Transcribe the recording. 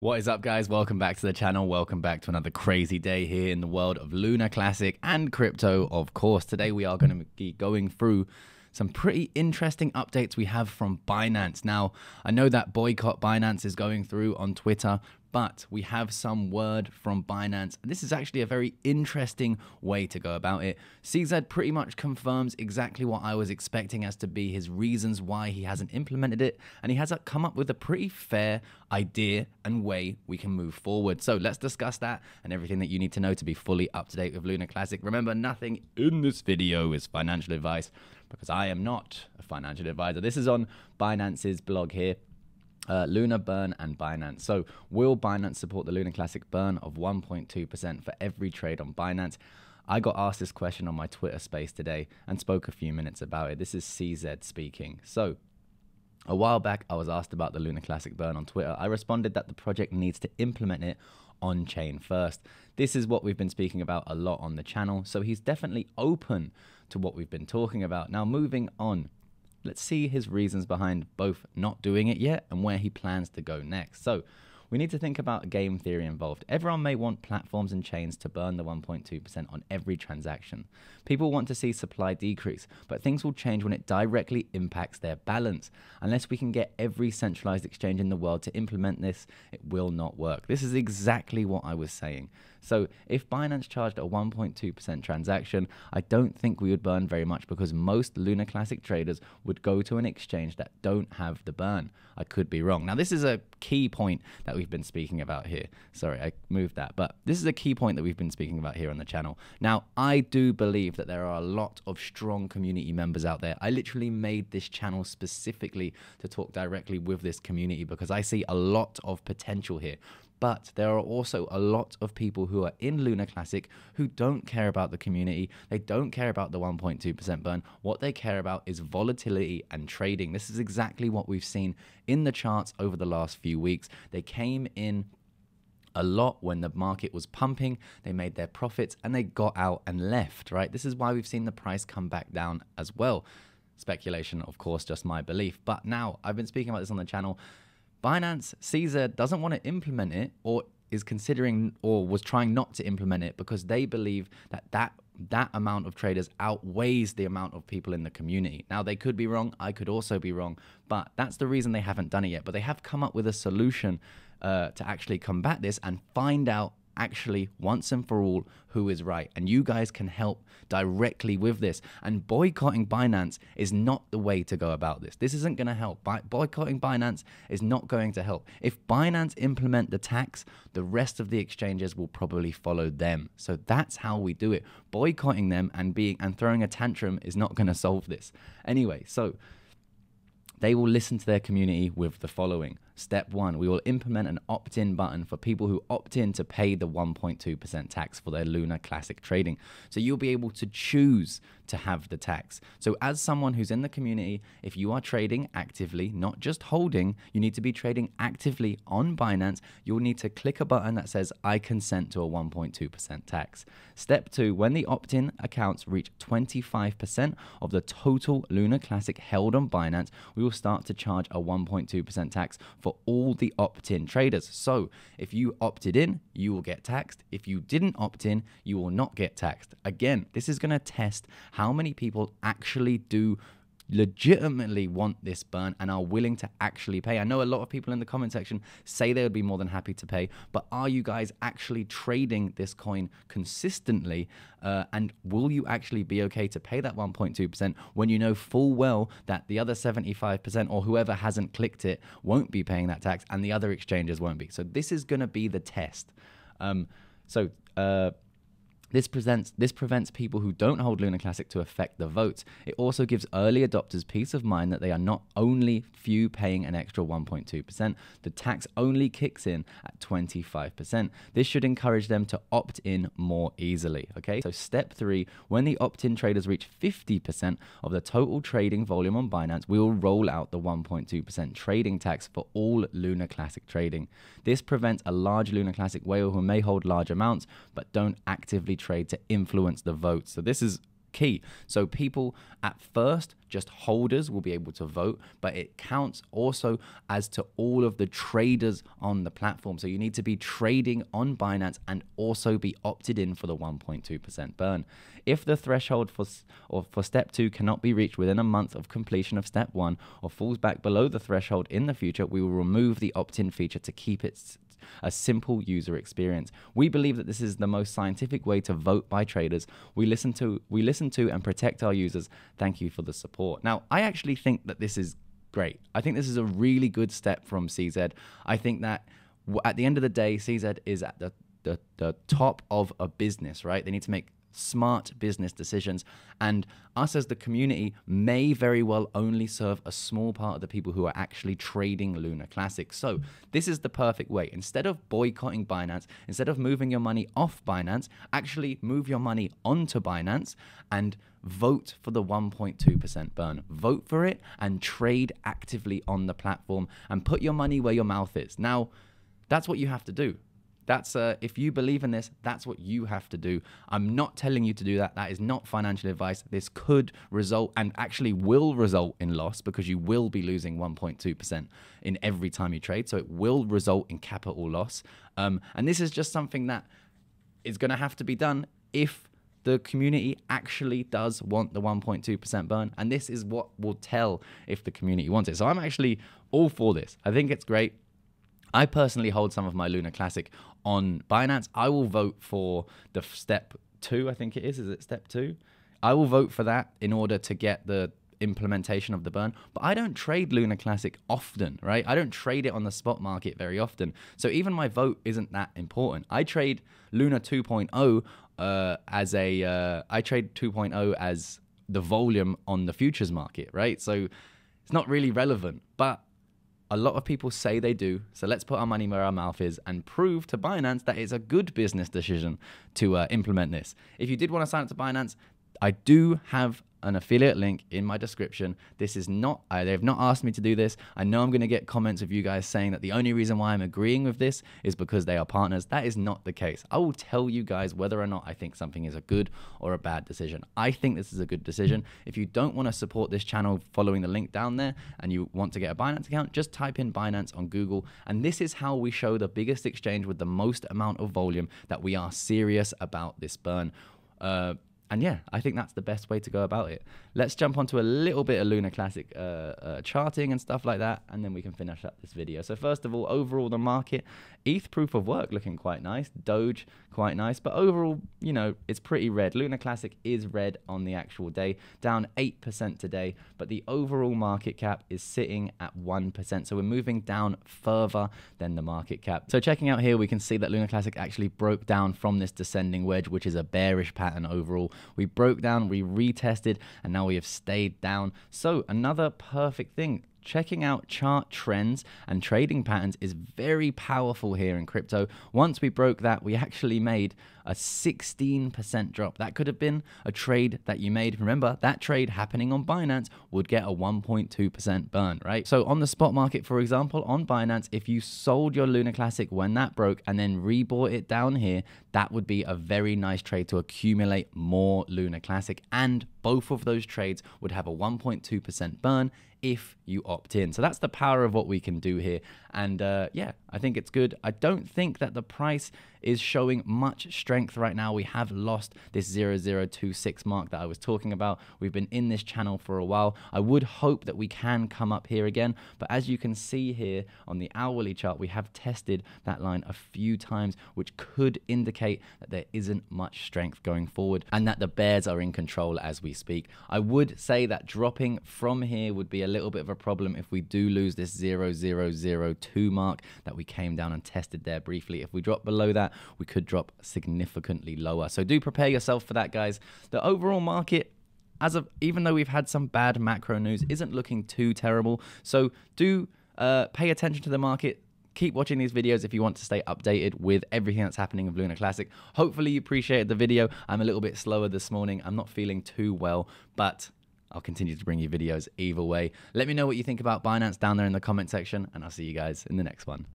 What is up, guys? Welcome back to the channel. Welcome back to another crazy day here in the world of Lunar Classic and crypto, of course. Today we are going to be going through some pretty interesting updates we have from Binance. Now, I know that boycott Binance is going through on Twitter, but we have some word from Binance. This is actually a very interesting way to go about it. CZ pretty much confirms exactly what I was expecting as to be his reasons why he hasn't implemented it, and he has come up with a pretty fair idea and way we can move forward. So let's discuss that and everything that you need to know to be fully up to date with Lunar Classic. Remember, nothing in this video is financial advice because I am not a financial advisor. This is on Binance's blog here. Lunar burn and Binance. So will Binance support the Lunar Classic burn of 1.2% for every trade on Binance? I got asked this question on my Twitter space today and spoke a few minutes about it. This is CZ speaking. So a while back, I was asked about the Lunar Classic burn on Twitter. I responded that the project needs to implement it on chain first. This is what we've been speaking about a lot on the channel. So he's definitely open to what we've been talking about. Now, moving on. Let's see his reasons behind both not doing it yet and where he plans to go next. So we need to think about game theory involved. Everyone may want platforms and chains to burn the 1.2% on every transaction. People want to see supply decrease, but things will change when it directly impacts their balance. Unless we can get every centralized exchange in the world to implement this, it will not work. This is exactly what I was saying. So if Binance charged a 1.2% transaction, I don't think we would burn very much because most Lunar Classic traders would go to an exchange that don't have the burn. I could be wrong. Now, this is a key point that we've been speaking about here. Sorry, I moved that. But this is a key point that we've been speaking about here on the channel. Now, I do believe that there are a lot of strong community members out there. I literally made this channel specifically to talk directly with this community because I see a lot of potential here. But there are also a lot of people who are in Lunar Classic who don't care about the community. They don't care about the 1.2% burn. What they care about is volatility and trading. This is exactly what we've seen in the charts over the last few weeks. They came in a lot when the market was pumping, they made their profits and they got out and left, right? This is why we've seen the price come back down as well. Speculation, of course, just my belief. But now, I've been speaking about this on the channel. Binance CZ doesn't want to implement it or is considering or was trying not to implement it because they believe that amount of traders outweighs the amount of people in the community. Now, they could be wrong. I could also be wrong, but that's the reason they haven't done it yet. But they have come up with a solution to actually combat this and find out actually once and for all who is right, and you guys can help directly with this. And boycotting Binance is not the way to go about this. This isn't going to help. Boycotting Binance is not going to help. If Binance implement the tax, the rest of the exchanges will probably follow them. So that's how we do it. Boycotting them and throwing a tantrum is not going to solve this. Anyway, so they will listen to their community with the following. Step 1, we will implement an opt-in button for people who opt in to pay the 1.2% tax for their Lunar Classic trading. So you'll be able to choose to have the tax. So as someone who's in the community, if you are trading actively, not just holding, you need to be trading actively on Binance, you'll need to click a button that says, I consent to a 1.2% tax. Step 2, when the opt-in accounts reach 25% of the total Lunar Classic held on Binance, we will start to charge a 1.2% tax for all the opt-in traders. So if you opted in, you will get taxed. If you didn't opt in, you will not get taxed. Again, this is going to test how many people actually do legitimately want this burn and are willing to actually pay. I know a lot of people in the comment section say they would be more than happy to pay, but are you guys actually trading this coin consistently? And will you actually be okay to pay that 1.2% when you know full well that the other 75% or whoever hasn't clicked it won't be paying that tax and the other exchanges won't be? So this is going to be the test. This prevents people who don't hold Lunar Classic to affect the votes. It also gives early adopters peace of mind that they are not only few paying an extra 1.2%. The tax only kicks in at 25%. This should encourage them to opt in more easily. Okay, so step 3, when the opt-in traders reach 50% of the total trading volume on Binance, we will roll out the 1.2% trading tax for all Lunar Classic trading. This prevents a large Lunar Classic whale who may hold large amounts but don't actively trade to influence the vote. So this is key. So people at first, just holders, will be able to vote, but it counts also as to all of the traders on the platform. So you need to be trading on Binance and also be opted in for the 1.2% burn. If the threshold for step 2 cannot be reached within a month of completion of step 1 or falls back below the threshold in the future, we will remove the opt-in feature to keep it a simple user experience. We believe that this is the most scientific way to vote by traders. We listen to and protect our users. Thank you for the support. Now, I actually think that this is great. I think this is a really good step from CZ. I think that at the end of the day, CZ is at the top of a business, right? They need to make smart business decisions, and us as the community may very well only serve a small part of the people who are actually trading Luna Classic. So this is the perfect way. Instead of boycotting Binance, instead of moving your money off Binance, actually move your money onto Binance and vote for the 1.2% burn. Vote for it and trade actively on the platform and put your money where your mouth is. Now, that's what you have to do. That's if you believe in this, that's what you have to do. I'm not telling you to do that. That is not financial advice. This could result, and actually will result, in loss, because you will be losing 1.2% in every time you trade. So it will result in capital loss. And this is just something that is going to have to be done if the community actually does want the 1.2% burn. And this is what will tell if the community wants it. So I'm actually all for this. I think it's great. I personally hold some of my Luna Classic on Binance. I will vote for the step 2, I think it is. Is it step 2? I will vote for that in order to get the implementation of the burn. But I don't trade Luna Classic often, right? I don't trade it on the spot market very often. So even my vote isn't that important. I trade Luna 2.0 I trade 2.0 as the volume on the futures market, right? So it's not really relevant, but a lot of people say they do, so let's put our money where our mouth is and prove to Binance that it's a good business decision to implement this. If you did want to sign up to Binance, I do have an affiliate link in my description. This is not, they've not asked me to do this. I know I'm going to get comments of you guys saying that the only reason why I'm agreeing with this is because they are partners. That is not the case. I will tell you guys whether or not I think something is a good or a bad decision. I think this is a good decision. If you don't want to support this channel following the link down there and you want to get a Binance account, just type in Binance on Google. And this is how we show the biggest exchange with the most amount of volume that we are serious about this burn. And yeah, I think that's the best way to go about it. Let's jump onto a little bit of Luna Classic charting and stuff like that, and then we can finish up this video. So first of all, overall, the market, ETH proof of work looking quite nice, Doge quite nice, but overall, you know, it's pretty red. Luna Classic is red on the actual day, down 8% today, but the overall market cap is sitting at 1%. So we're moving down further than the market cap. So checking out here, we can see that Luna Classic actually broke down from this descending wedge, which is a bearish pattern overall. We broke down, we retested, and now we have stayed down. So another perfect thing. Checking out chart trends and trading patterns is very powerful here in crypto. Once we broke that, we actually made a 16% drop. That could have been a trade that you made. Remember, that trade happening on Binance would get a 1.2% burn, right? So on the spot market, for example, on Binance, if you sold your Luna Classic when that broke and then rebought it down here, that would be a very nice trade to accumulate more Luna Classic. And both of those trades would have a 1.2% burn if you opt in. So that's the power of what we can do here. And yeah, I think it's good. I don't think that the price is showing much strength right now. We have lost this 0026 mark that I was talking about. We've been in this channel for a while. I would hope that we can come up here again, but as you can see here on the hourly chart, we have tested that line a few times, which could indicate that there isn't much strength going forward and that the bears are in control as we speak. I would say that dropping from here would be a little bit of a problem if we do lose this 0002 mark that we came down and tested there briefly. If we drop below that, we could drop significantly lower. So do prepare yourself for that, guys. The overall market, even though we've had some bad macro news, isn't looking too terrible. So do pay attention to the market. Keep watching these videos if you want to stay updated with everything that's happening with Luna Classic. Hopefully you appreciated the video. I'm a little bit slower this morning. I'm not feeling too well, but I'll continue to bring you videos either way. Let me know what you think about Binance down there in the comment section, and I'll see you guys in the next one.